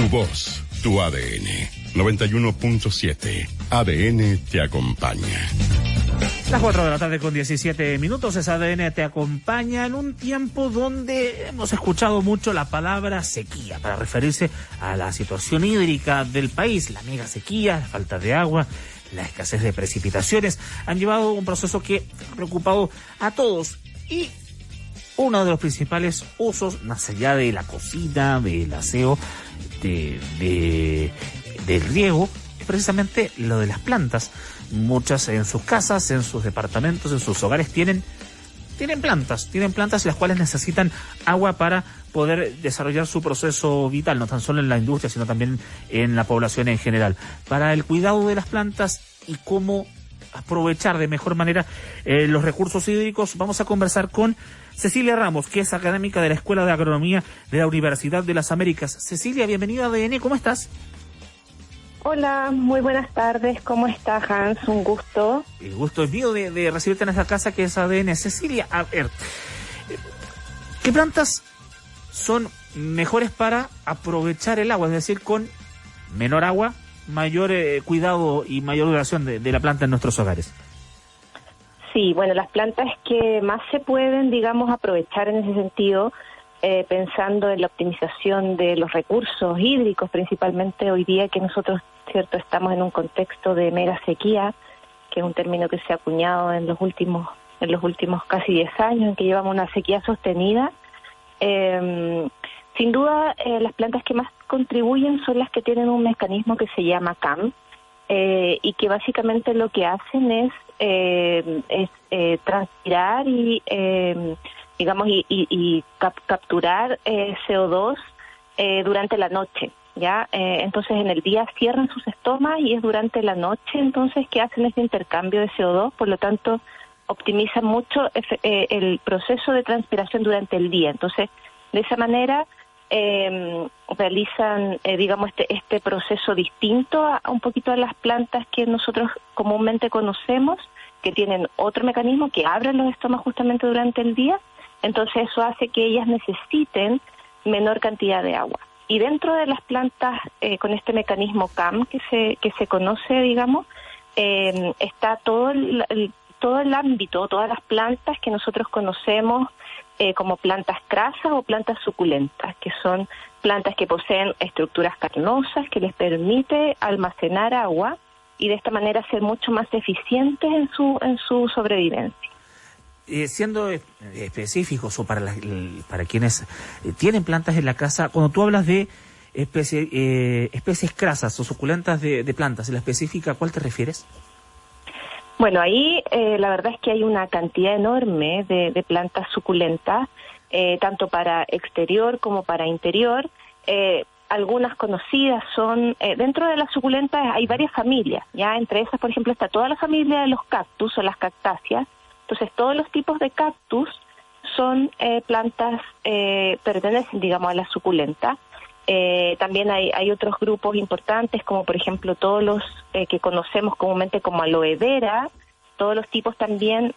Tu voz, tu ADN. 91.7. ADN te acompaña. Las 4 de la tarde con 17 minutos, es ADN te acompaña en un tiempo donde hemos escuchado mucho la palabra sequía para referirse a la situación hídrica del país. La mega sequía, la falta de agua, la escasez de precipitaciones han llevado a un proceso que ha preocupado a todos. Y uno de los principales usos, más allá de la cocina, del aseo, del riego, es precisamente lo de las plantas. Muchas en sus casas, en sus departamentos, en sus hogares tienen plantas las cuales necesitan agua para poder desarrollar su proceso vital, no tan solo en la industria, sino también en la población en general. Para el cuidado de las plantas y cómo aprovechar de mejor manera los recursos hídricos, vamos a conversar con Cecilia Ramos, que es académica de la Escuela de Agronomía de la Universidad de las Américas. Cecilia, bienvenida a ADN, ¿cómo estás? Hola, muy buenas tardes. ¿Cómo está, Hans? Un gusto. El gusto es mío de recibirte en esta casa que es ADN. Cecilia, a ver, ¿qué plantas son mejores para aprovechar el agua? Es decir, con menor agua, mayor cuidado y mayor duración de la planta en nuestros hogares. Sí, bueno, las plantas que más se pueden, digamos, aprovechar en ese sentido, pensando en la optimización de los recursos hídricos, principalmente hoy día que nosotros, cierto, estamos en un contexto de mega sequía, que es un término que se ha acuñado en los últimos casi 10 años, en que llevamos una sequía sostenida. Sin duda, las plantas que más contribuyen son las que tienen un mecanismo que se llama CAM, y que básicamente lo que hacen es transpirar y capturar CO2 durante la noche, ¿ya? Entonces en el día cierran sus estomas y es durante la noche entonces que hacen ese intercambio de CO2, por lo tanto optimizan mucho el proceso de transpiración durante el día. Entonces, de esa manera realizan, este proceso distinto a un poquito a las plantas que nosotros comúnmente conocemos, que tienen otro mecanismo que abren los estomas justamente durante el día. Entonces eso hace que ellas necesiten menor cantidad de agua. Y dentro de las plantas con este mecanismo CAM que se conoce, digamos, está todo el ámbito, todas las plantas que nosotros conocemos como plantas crasas o plantas suculentas, que son plantas que poseen estructuras carnosas que les permite almacenar agua y de esta manera ser mucho más eficientes en su sobrevivencia. Siendo específicos o para quienes tienen plantas en la casa, cuando tú hablas de especies crasas o suculentas de plantas, ¿en la específica a cuál te refieres? Bueno, ahí la verdad es que hay una cantidad enorme de plantas suculentas, tanto para exterior como para interior. Algunas conocidas son, dentro de las suculentas hay varias familias, ya entre esas, por ejemplo, está toda la familia de los cactus o las cactáceas. Entonces, todos los tipos de cactus son plantas, pertenecen, digamos, a la suculenta. También hay otros grupos importantes, como por ejemplo todos los que conocemos comúnmente como aloe vera. Todos los tipos también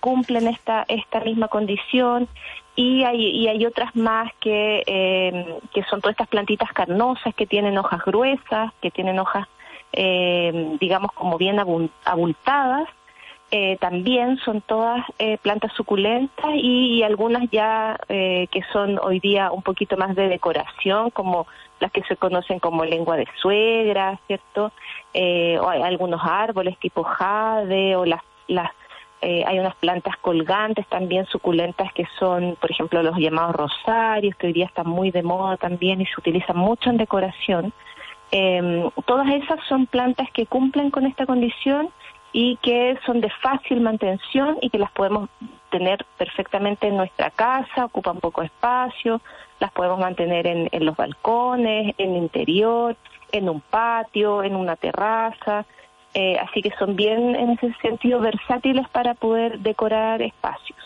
cumplen esta misma condición. Y hay otras más que son todas estas plantitas carnosas que tienen hojas gruesas, que tienen hojas, digamos, como bien abultadas. También son todas plantas suculentas y algunas ya que son hoy día un poquito más de decoración, como las que se conocen como lengua de suegra, ¿cierto? O hay algunos árboles tipo jade o hay unas plantas colgantes también suculentas que son, por ejemplo, los llamados rosarios, que hoy día están muy de moda también y se utilizan mucho en decoración. Todas esas son plantas que cumplen con esta condición y que son de fácil mantención y que las podemos tener perfectamente en nuestra casa, ocupan poco espacio, las podemos mantener en los balcones, en el interior, en un patio, en una terraza, así que son bien en ese sentido versátiles para poder decorar espacios.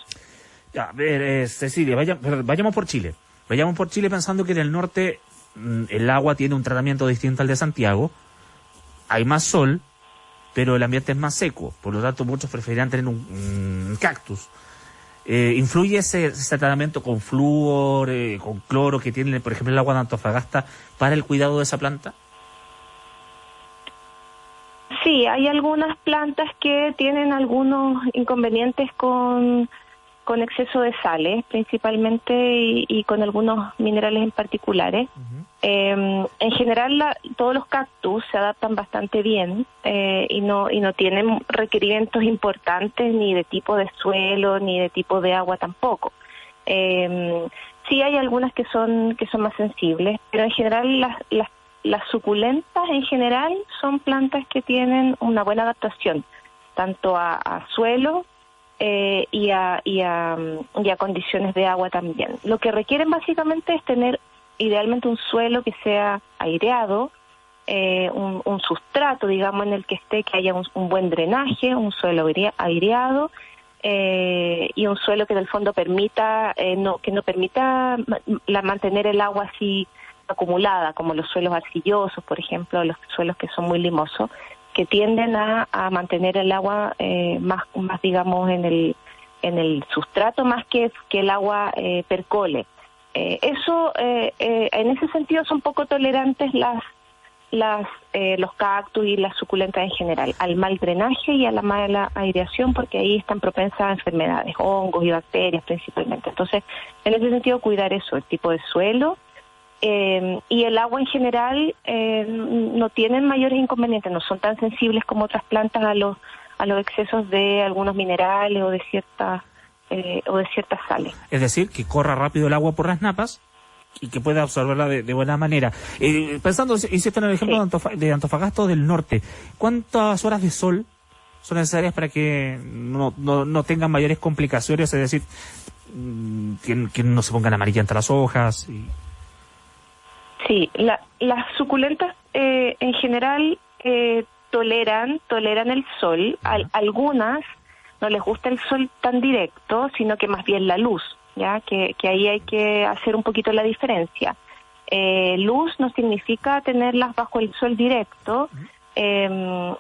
Ya, a ver, Cecilia, vayamos por Chile. Vayamos por Chile pensando que en el norte el agua tiene un tratamiento distinto al de Santiago, hay más sol, pero el ambiente es más seco, por lo tanto muchos preferirán tener un cactus. ¿Influye ese tratamiento con flúor, con cloro que tiene, por ejemplo, el agua de Antofagasta para el cuidado de esa planta? Sí, hay algunas plantas que tienen algunos inconvenientes con exceso de sales, principalmente, y con algunos minerales en particulares. Uh-huh. En general, todos los cactus se adaptan bastante bien y no tienen requerimientos importantes ni de tipo de suelo ni de tipo de agua tampoco. Sí hay algunas que son más sensibles, pero en general las suculentas en general son plantas que tienen una buena adaptación, tanto a suelo y a condiciones de agua también. Lo que requieren básicamente es tener idealmente un suelo que sea aireado, un sustrato, digamos, en el que haya un buen drenaje, un suelo aireado, y un suelo que en el fondo permita, que no permita mantener el agua así acumulada, como los suelos arcillosos, por ejemplo, los suelos que son muy limosos, que tienden a mantener el agua más digamos en el sustrato, más que el agua percole. En ese sentido son poco tolerantes los cactus y las suculentas en general al mal drenaje y a la mala aireación, porque ahí están propensas a enfermedades, hongos y bacterias principalmente. Entonces, en ese sentido, cuidar eso, el tipo de suelo. Y el agua en general no tienen mayores inconvenientes, no son tan sensibles como otras plantas a los excesos de algunos minerales o de ciertas sales. Es decir, que corra rápido el agua por las napas y que pueda absorberla de buena manera. Pensando, insisto, en el ejemplo de Antofagasta del norte, ¿cuántas horas de sol son necesarias para que no tengan mayores complicaciones? Es decir, que no se pongan amarillentas las hojas. Sí, las suculentas en general toleran el sol. Algunas no les gusta el sol tan directo, sino que más bien la luz, ya que ahí hay que hacer un poquito la diferencia. Luz no significa tenerlas bajo el sol directo,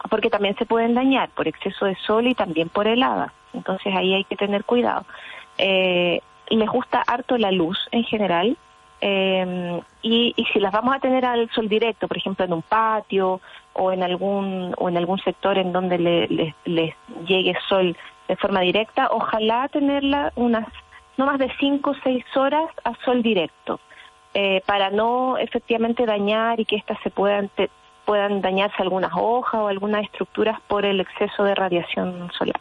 porque también se pueden dañar por exceso de sol y también por heladas. Entonces ahí hay que tener cuidado. Les gusta harto la luz en general. Y si las vamos a tener al sol directo, por ejemplo en un patio o en algún sector en donde les llegue sol de forma directa, ojalá tenerla no más de 5 o 6 horas a sol directo, para no efectivamente dañar y que estas puedan dañarse algunas hojas o algunas estructuras por el exceso de radiación solar.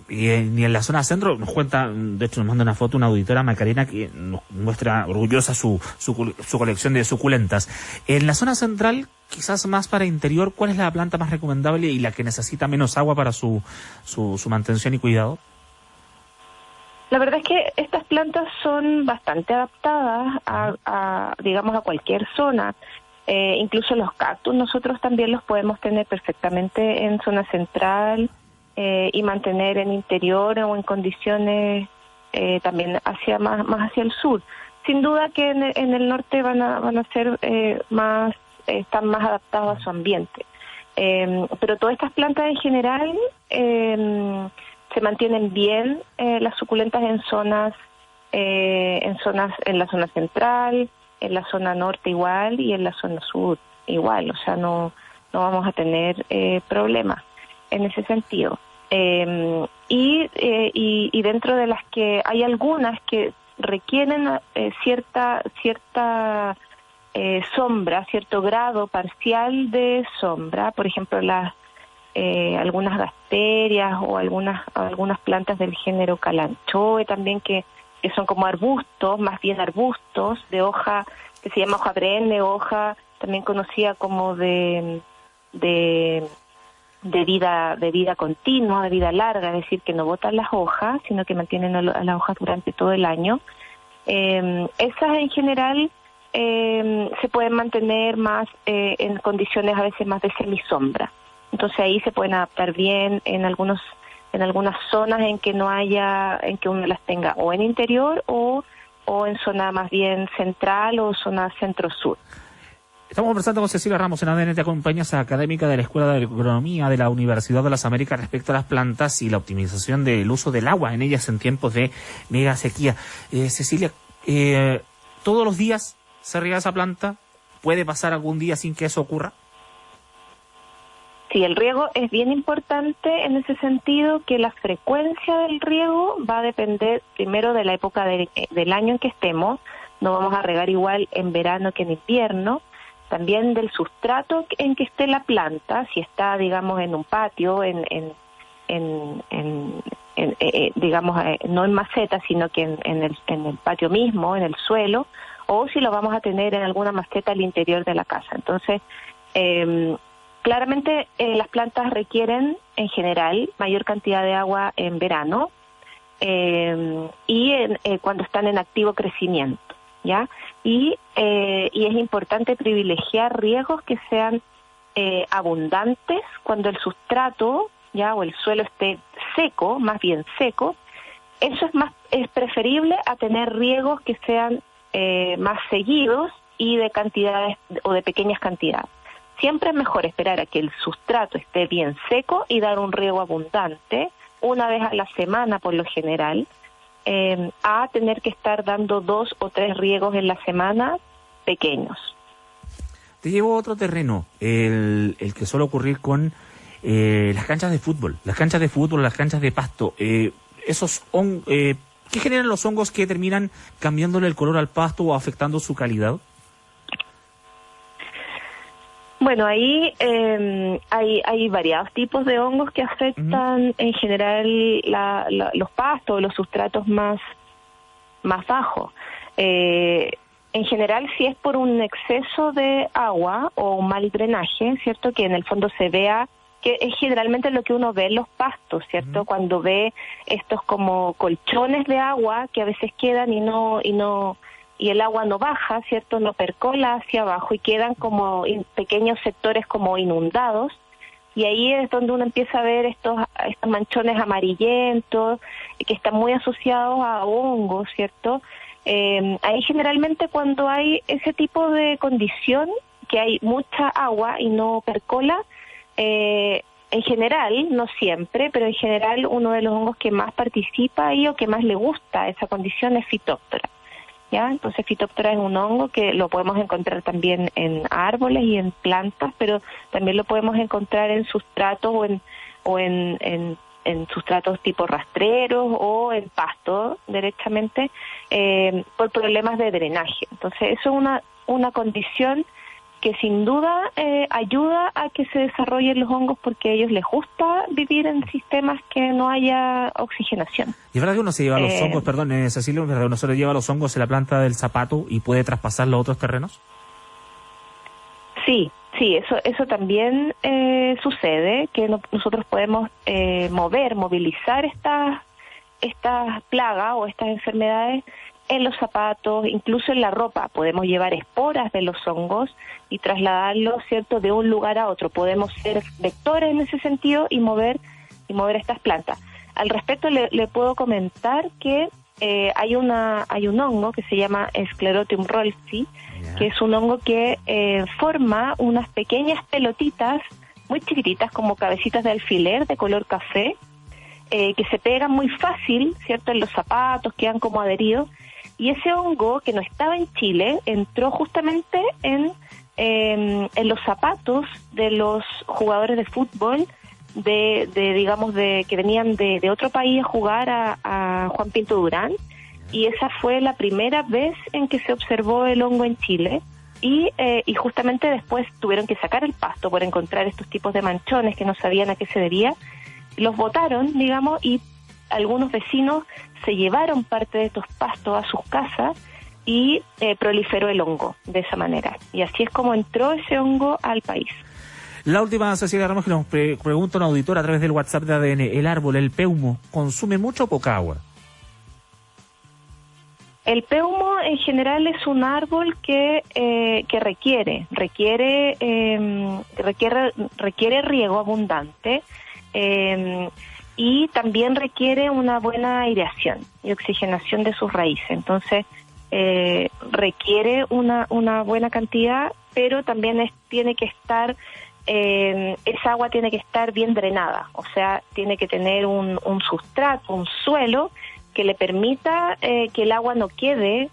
Y en la zona centro nos cuenta, de hecho nos manda una foto una auditora, Macarena, que nos muestra orgullosa su colección de suculentas. En la zona central, quizás más para interior, ¿cuál es la planta más recomendable y la que necesita menos agua para su mantención y cuidado? La verdad es que estas plantas son bastante adaptadas a cualquier zona. Incluso los cactus nosotros también los podemos tener perfectamente en zona central, y mantener en interior o en condiciones también más hacia el sur. Sin duda que en el norte van a ser están más adaptados a su ambiente. Pero todas estas plantas en general se mantienen bien, las suculentas en la zona central, en la zona norte igual y en la zona sur igual. O sea, no vamos a tener problemas en ese sentido. Y dentro de las que hay algunas que requieren cierta sombra, cierto grado parcial de sombra, por ejemplo algunas gasterias o algunas plantas del género Kalanchoe también que son como arbustos, más bien arbustos de hoja que se llama hoja perenne, hoja también conocida como de vida continua, de vida larga, es decir, que no botan las hojas, sino que mantienen a las hojas durante todo el año. Esas en general se pueden mantener más en condiciones a veces más de semisombra. Entonces ahí se pueden adaptar bien en algunas zonas en que uno las tenga o en interior o en zona más bien central o zona centro-sur. Estamos conversando con Cecilia Ramos en ADN Te Acompaña, académica de la Escuela de Agronomía de la Universidad de las Américas, respecto a las plantas y la optimización del uso del agua en ellas en tiempos de mega sequía. Cecilia, ¿todos los días se riega esa planta? ¿Puede pasar algún día sin que eso ocurra? Sí, el riego es bien importante en ese sentido, que la frecuencia del riego va a depender primero de la época del año en que estemos. No vamos a regar igual en verano que en invierno. También del sustrato en que esté la planta, si está, digamos, en un patio, digamos, no en maceta, sino que en el patio mismo, en el suelo, o si lo vamos a tener en alguna maceta al interior de la casa. Entonces, claramente las plantas requieren, en general, mayor cantidad de agua en verano y cuando están en activo crecimiento, ¿ya? Y es importante privilegiar riegos que sean abundantes cuando el sustrato, ya, o el suelo esté seco, más bien seco. Eso es preferible a tener riegos que sean más seguidos y de cantidades o de pequeñas cantidades. Siempre es mejor esperar a que el sustrato esté bien seco y dar un riego abundante una vez a la semana por lo general, a tener que estar dando 2 o 3 riegos en la semana pequeños. Te llevo a otro terreno, el que suele ocurrir con las canchas de fútbol, las canchas de pasto. ¿Qué generan los hongos que terminan cambiándole el color al pasto o afectando su calidad? Bueno, ahí hay variados tipos de hongos que afectan en general los pastos, los sustratos más bajos. En general, si es por un exceso de agua o un mal drenaje, ¿cierto? Que en el fondo se vea, que es generalmente lo que uno ve en los pastos, ¿cierto? Cuando ve estos como colchones de agua que a veces quedan y el agua no baja, ¿cierto? No percola hacia abajo y quedan como pequeños sectores como inundados, y ahí es donde uno empieza a ver estos manchones amarillentos que están muy asociados a hongos, ¿cierto? Ahí generalmente cuando hay ese tipo de condición, que hay mucha agua y no percola, en general, no siempre, pero en general uno de los hongos que más participa ahí o que más le gusta esa condición es Phytophthora. ¿Ya? Entonces Phytophthora es un hongo que lo podemos encontrar también en árboles y en plantas, pero también lo podemos encontrar en sustratos o en sustratos tipo rastreros o en pasto derechamente por problemas de drenaje. Entonces eso es una condición que sin duda ayuda a que se desarrollen los hongos, porque a ellos les gusta vivir en sistemas que no haya oxigenación. ¿Y es verdad que uno se lleva los hongos, Cecilia, es verdad que uno se le lleva los hongos en la planta del zapato y puede traspasarlo a otros terrenos? Sí, eso también sucede, que nosotros podemos movilizar estas plagas o estas enfermedades en los zapatos, incluso en la ropa. Podemos llevar esporas de los hongos y trasladarlos, ¿cierto?, de un lugar a otro. Podemos ser vectores en ese sentido y mover estas plantas. Al respecto le puedo comentar que hay un hongo que se llama Sclerotium rolfi, que es un hongo que forma unas pequeñas pelotitas muy chiquititas, como cabecitas de alfiler de color café, que se pegan muy fácil, ¿cierto?, en los zapatos, quedan como adheridos. Y ese hongo, que no estaba en Chile, entró justamente en los zapatos de los jugadores de fútbol que venían de otro país a jugar a Juan Pinto Durán, y esa fue la primera vez en que se observó el hongo en Chile, y justamente después tuvieron que sacar el pasto por encontrar estos tipos de manchones que no sabían a qué se debía. Los botaron, digamos, y algunos vecinos se llevaron parte de estos pastos a sus casas y proliferó el hongo de esa manera. Y así es como entró ese hongo al país. La última, Cecilia Ramos, que nos pregunta un auditor a través del WhatsApp de ADN. ¿El árbol, el peumo, consume mucho o poca agua? El peumo en general es un árbol que requiere riego abundante, y también requiere una buena aireación y oxigenación de sus raíces. Entonces, requiere una buena cantidad, pero también tiene que estar, esa agua tiene que estar bien drenada, o sea, tiene que tener un sustrato, un suelo que le permita que el agua no quede,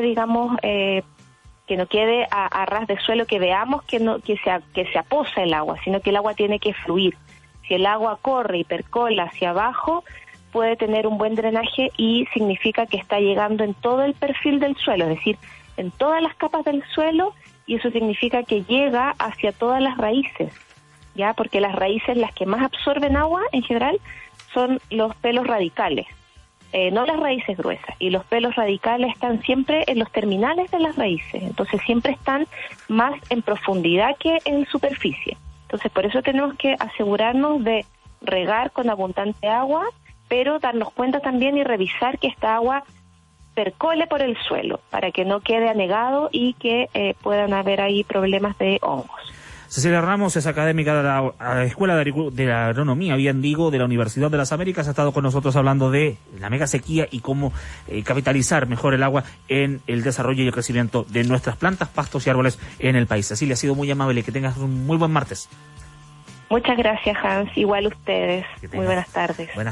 digamos, que no quede a ras de suelo, que veamos que se aposa el agua, sino que el agua tiene que fluir. Si el agua corre y percola hacia abajo, puede tener un buen drenaje y significa que está llegando en todo el perfil del suelo, es decir, en todas las capas del suelo, y eso significa que llega hacia todas las raíces, ¿ya? Porque las raíces, las que más absorben agua en general, son los pelos radicales, no las raíces gruesas, y los pelos radicales están siempre en los terminales de las raíces, entonces siempre están más en profundidad que en superficie. Entonces por eso tenemos que asegurarnos de regar con abundante agua, pero darnos cuenta también y revisar que esta agua percole por el suelo para que no quede anegado y que puedan haber ahí problemas de hongos. Cecilia Ramos es académica de la Escuela de la Agronomía, bien digo, de la Universidad de las Américas. Ha estado con nosotros hablando de la mega sequía y cómo capitalizar mejor el agua en el desarrollo y el crecimiento de nuestras plantas, pastos y árboles en el país. Cecilia, ha sido muy amable y que tengas un muy buen martes. Muchas gracias, Hans. Igual ustedes. Muy buenas tardes.